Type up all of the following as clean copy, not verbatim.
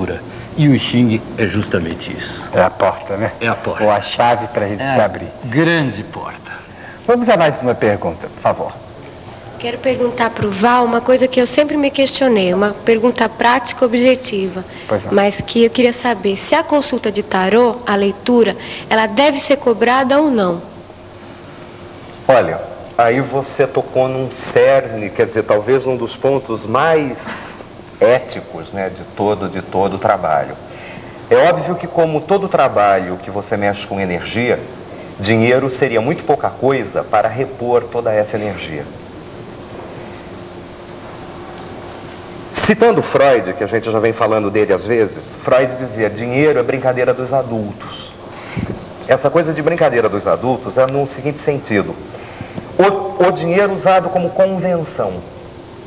leitura. E o I Ching é justamente isso. É a porta, né? É a porta. Ou a chave para a gente se abrir. Grande porta. Vamos a mais uma pergunta, por favor. Quero perguntar para o Val uma coisa que eu sempre me questionei, uma pergunta prática e objetiva, mas que eu queria saber se a consulta de tarô, a leitura, ela deve ser cobrada ou não? Olha, aí você tocou num cerne, quer dizer, talvez um dos pontos mais éticos, né, de todo o trabalho. É óbvio que, como todo trabalho que você mexe com energia, dinheiro seria muito pouca coisa para repor toda essa energia. Citando Freud, que a gente já vem falando dele às vezes, Freud dizia: dinheiro é brincadeira dos adultos. Essa coisa de brincadeira dos adultos é no seguinte sentido: o dinheiro usado como convenção.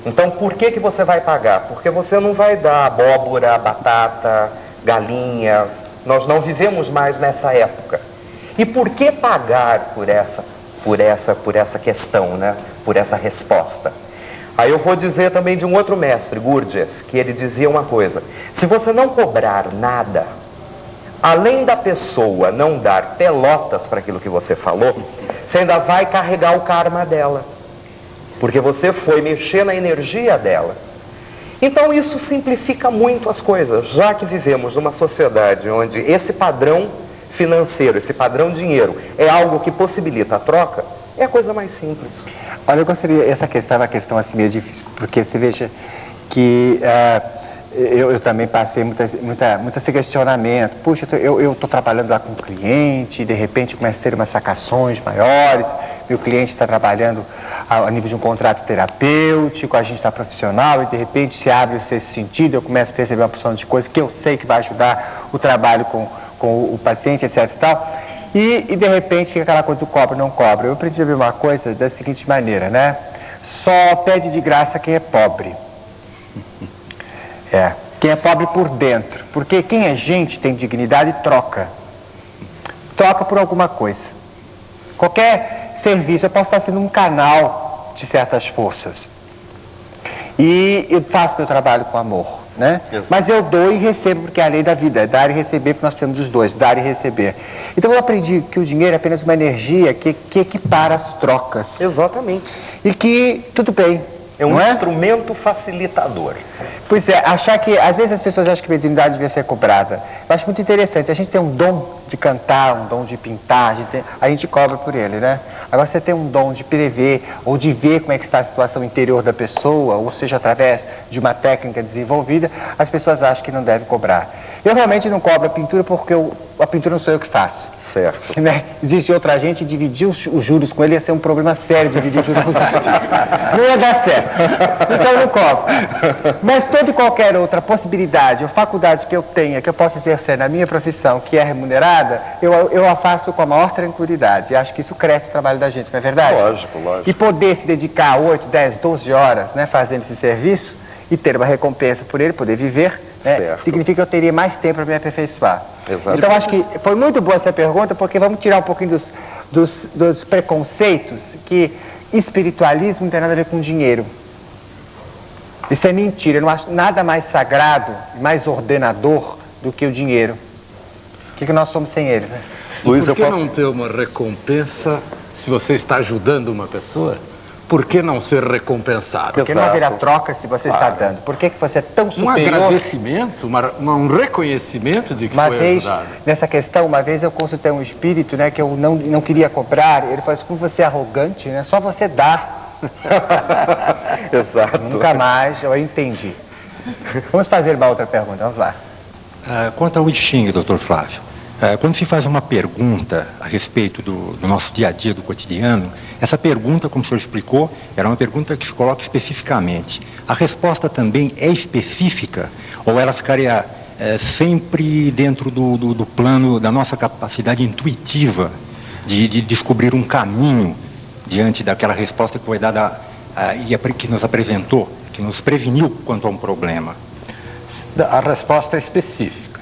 Então, por que você vai pagar? Porque você não vai dar abóbora, batata, galinha. Nós não vivemos mais nessa época. E por que pagar por essa questão, né? Por essa resposta? Aí eu vou dizer também de um outro mestre, Gurdjieff, que ele dizia uma coisa: se você não cobrar nada, além da pessoa não dar pelotas para aquilo que você falou, você ainda vai carregar o karma dela. Porque você foi mexer na energia dela. Então isso simplifica muito as coisas, já que vivemos numa sociedade onde esse padrão financeiro, esse padrão dinheiro, é algo que possibilita a troca, é a coisa mais simples. Olha, eu gostaria, essa questão é uma questão assim meio difícil, porque você veja que eu também passei muito esse questionamento. Puxa, eu estou trabalhando lá com um cliente, e de repente começa a ter umas sacações maiores, meu cliente está trabalhando a nível de um contrato terapêutico, a gente está profissional e de repente se abre esse sentido, eu começo a perceber uma porção de coisas que eu sei que vai ajudar o trabalho com o paciente, etc e tal. E de repente fica aquela coisa do cobra, não cobra. Eu aprendi a ver uma coisa da seguinte maneira, né? Só pede de graça quem é pobre. Quem é pobre por dentro. Porque quem é gente tem dignidade e troca. Troca por alguma coisa. Qualquer serviço, eu posso estar sendo um canal de certas forças. E eu faço meu trabalho com amor, né? Mas eu dou e recebo, porque é a lei da vida, é dar e receber, porque nós temos os dois, dar e receber. Então eu aprendi que o dinheiro é apenas uma energia que equipara as trocas. Exatamente. E que, tudo bem. É um instrumento facilitador. Pois é, achar que, às vezes as pessoas acham que a mediunidade devia ser cobrada. Eu acho muito interessante, a gente tem um dom de cantar, um dom de pintar, a gente cobra por ele, né? Agora você tem um dom de prever, ou de ver como é que está a situação interior da pessoa, ou seja, através de uma técnica desenvolvida, as pessoas acham que não deve cobrar. Eu realmente não cobro a pintura porque a pintura não sou eu que faço. Certo. Né? Existe outra gente, e dividir os juros com ele ia ser um problema sério, dividir os juros com os espíritos. Não ia dar certo. Então eu não cobro. Mas toda e qualquer outra possibilidade ou faculdade que eu tenha, que eu possa exercer na minha profissão, que é remunerada, eu a faço com a maior tranquilidade. E acho que isso cresce o trabalho da gente, não é verdade? Lógico, lógico. E poder se dedicar 8, 10, 12 horas, né, fazendo esse serviço e ter uma recompensa por ele, poder viver, né, significa que eu teria mais tempo para me aperfeiçoar. Exatamente. Então acho que foi muito boa essa pergunta, porque vamos tirar um pouquinho dos preconceitos que espiritualismo não tem nada a ver com dinheiro. Isso é mentira, eu não acho nada mais sagrado, mais ordenador do que o dinheiro. O que nós somos sem ele, né? Luiz, por que não ter uma recompensa se você está ajudando uma pessoa? Por que não ser recompensado? Porque não haverá troca se você está dando. Por que você é tão superior? Um agradecimento, um reconhecimento de que foi ajudado. Nessa questão, uma vez eu consultei um espírito, né, que eu não queria cobrar. Ele falou assim: como você é arrogante, né? Só você dá. Exato. Nunca mais, eu entendi. Vamos fazer uma outra pergunta, vamos lá. Quanto ao I Ching, doutor Flávio, quando se faz uma pergunta a respeito do nosso dia a dia, do cotidiano, essa pergunta, como o senhor explicou, era uma pergunta que se coloca especificamente. A resposta também é específica ou ela ficaria sempre dentro do plano da nossa capacidade intuitiva de descobrir um caminho diante daquela resposta que foi dada e que nos apresentou, que nos preveniu quanto a um problema? A resposta é específica.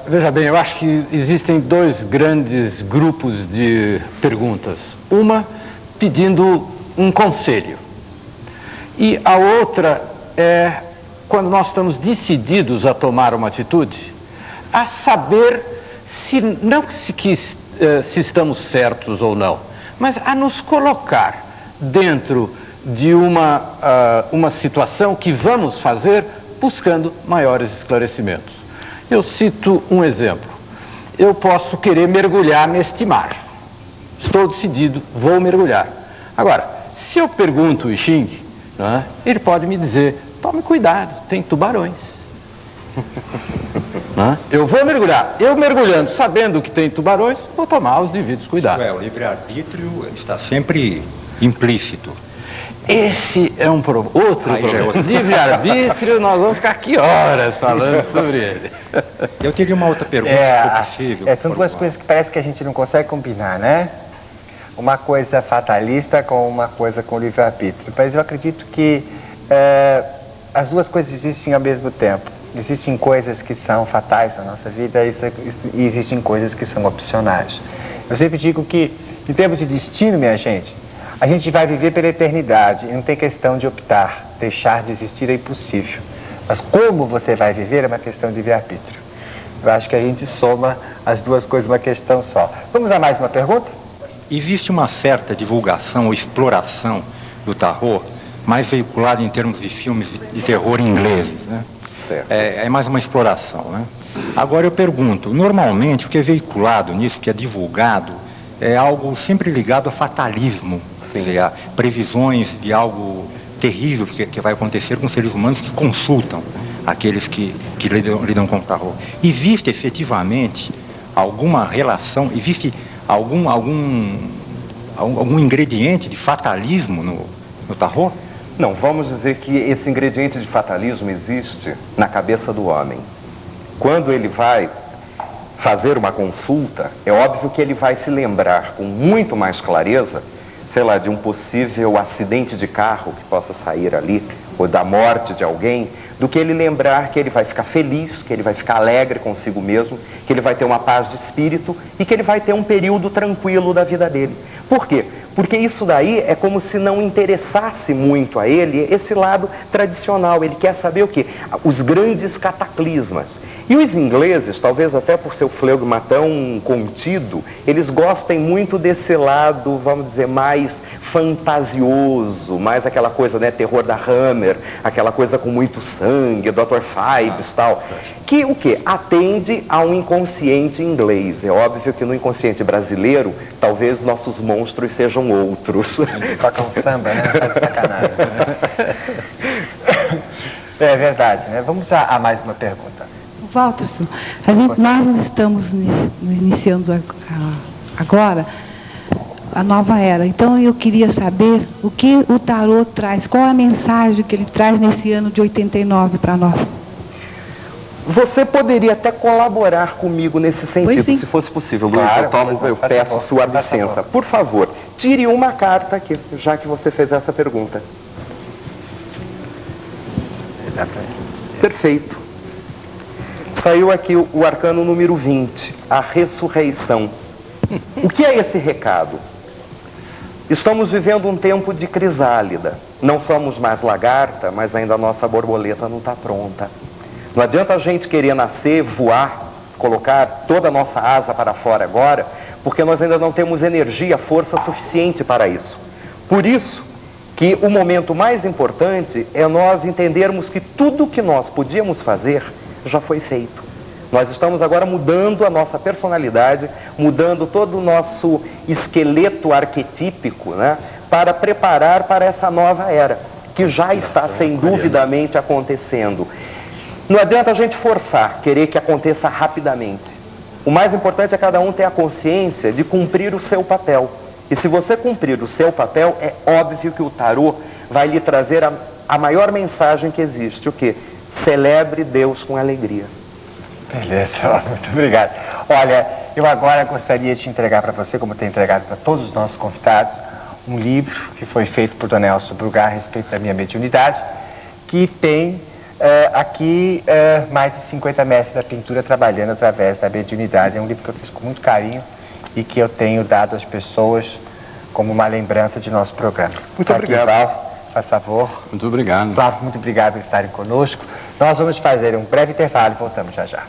Veja bem, eu acho que existem dois grandes grupos de perguntas. Uma pedindo um conselho e a outra é quando nós estamos decididos a tomar uma atitude, a saber se estamos certos ou não, mas a nos colocar dentro de uma situação que vamos fazer buscando maiores esclarecimentos. Eu cito um exemplo. Eu posso querer mergulhar neste mar. Estou decidido, vou mergulhar. Agora, se eu pergunto o I Ching, né, ele pode me dizer, tome cuidado, tem tubarões. Né? Eu vou mergulhar. Eu mergulhando, sabendo que tem tubarões, vou tomar os devidos cuidados. O livre-arbítrio está sempre implícito. Esse é um outro problema. Livre-arbítrio, nós vamos ficar aqui horas falando sobre ele. Eu teria uma outra pergunta, se for possível. São duas coisas que parece que a gente não consegue combinar, né? Uma coisa fatalista com uma coisa com livre-arbítrio. Mas eu acredito que as duas coisas existem ao mesmo tempo. Existem coisas que são fatais na nossa vida e existem coisas que são opcionais. Eu sempre digo que, em termos de destino, minha gente, a gente vai viver pela eternidade e não tem questão de optar. Deixar de existir é impossível. Mas como você vai viver é uma questão de livre-arbítrio. Eu acho que a gente soma as duas coisas numa questão só. Vamos a mais uma pergunta? Existe uma certa divulgação ou exploração do tarô mais veiculada em termos de filmes de terror ingleses, né? Certo. É mais uma exploração, né? Agora eu pergunto, normalmente o que é veiculado nisso, que é divulgado, é algo sempre ligado a fatalismo, quer dizer, a previsões de algo terrível que vai acontecer com seres humanos que consultam aqueles que lidam com o tarô. Existe efetivamente alguma relação, existe algum ingrediente de fatalismo no tarô? Não, vamos dizer que esse ingrediente de fatalismo existe na cabeça do homem. Quando ele vai fazer uma consulta, é óbvio que ele vai se lembrar com muito mais clareza, sei lá, de um possível acidente de carro que possa sair ali, ou da morte de alguém, do que ele lembrar que ele vai ficar feliz, que ele vai ficar alegre consigo mesmo, que ele vai ter uma paz de espírito e que ele vai ter um período tranquilo da vida dele. Por quê? Porque isso daí é como se não interessasse muito a ele esse lado tradicional. Ele quer saber o quê? Os grandes cataclismas. E os ingleses, talvez até por seu fleugma tão contido, eles gostem muito desse lado, vamos dizer, mais fantasioso, mais aquela coisa, né, terror da Hammer, aquela coisa com muito sangue, Dr. Phibes e tal, que o quê? Atende a um inconsciente inglês. É óbvio que no inconsciente brasileiro, talvez nossos monstros sejam outros. Tocam samba, né? Tá de sacanagem. É verdade, né? Vamos a mais uma pergunta. Walterson, nós estamos iniciando agora a nova era. Então eu queria saber o que o tarô traz, qual a mensagem que ele traz nesse ano de 89 para nós. Você poderia até colaborar comigo nesse sentido, se fosse possível. Luiz, claro, eu peço sua licença. Por favor, tire uma carta aqui, já que você fez essa pergunta. Perfeito. Saiu aqui o arcano número 20, a ressurreição. O que é esse recado? Estamos vivendo um tempo de crisálida. Não somos mais lagarta, mas ainda a nossa borboleta não está pronta. Não adianta a gente querer nascer, voar, colocar toda a nossa asa para fora agora, porque nós ainda não temos energia, força suficiente para isso. Por isso que o momento mais importante é nós entendermos que tudo que nós podíamos fazer já foi feito. Nós estamos agora mudando a nossa personalidade, mudando todo o nosso esqueleto arquetípico, né, para preparar para essa nova era, que já está sem duvidamente acontecendo. Não adianta a gente forçar, querer que aconteça rapidamente. O mais importante é cada um ter a consciência de cumprir o seu papel. E se você cumprir o seu papel, é óbvio que o tarô vai lhe trazer a maior mensagem que existe, o quê? Celebre Deus com alegria. Beleza, muito obrigado. Olha, eu agora gostaria de entregar para você, como tenho entregado para todos os nossos convidados, um livro que foi feito por Dona Elsa Brugar a respeito da minha mediunidade, que tem aqui mais de 50 mestres da pintura trabalhando através da mediunidade. É um livro que eu fiz com muito carinho e que eu tenho dado às pessoas como uma lembrança de nosso programa. Muito obrigado. faz favor. Muito obrigado. Flávio, muito obrigado por estarem conosco. Nós vamos fazer um breve intervalo e voltamos já já.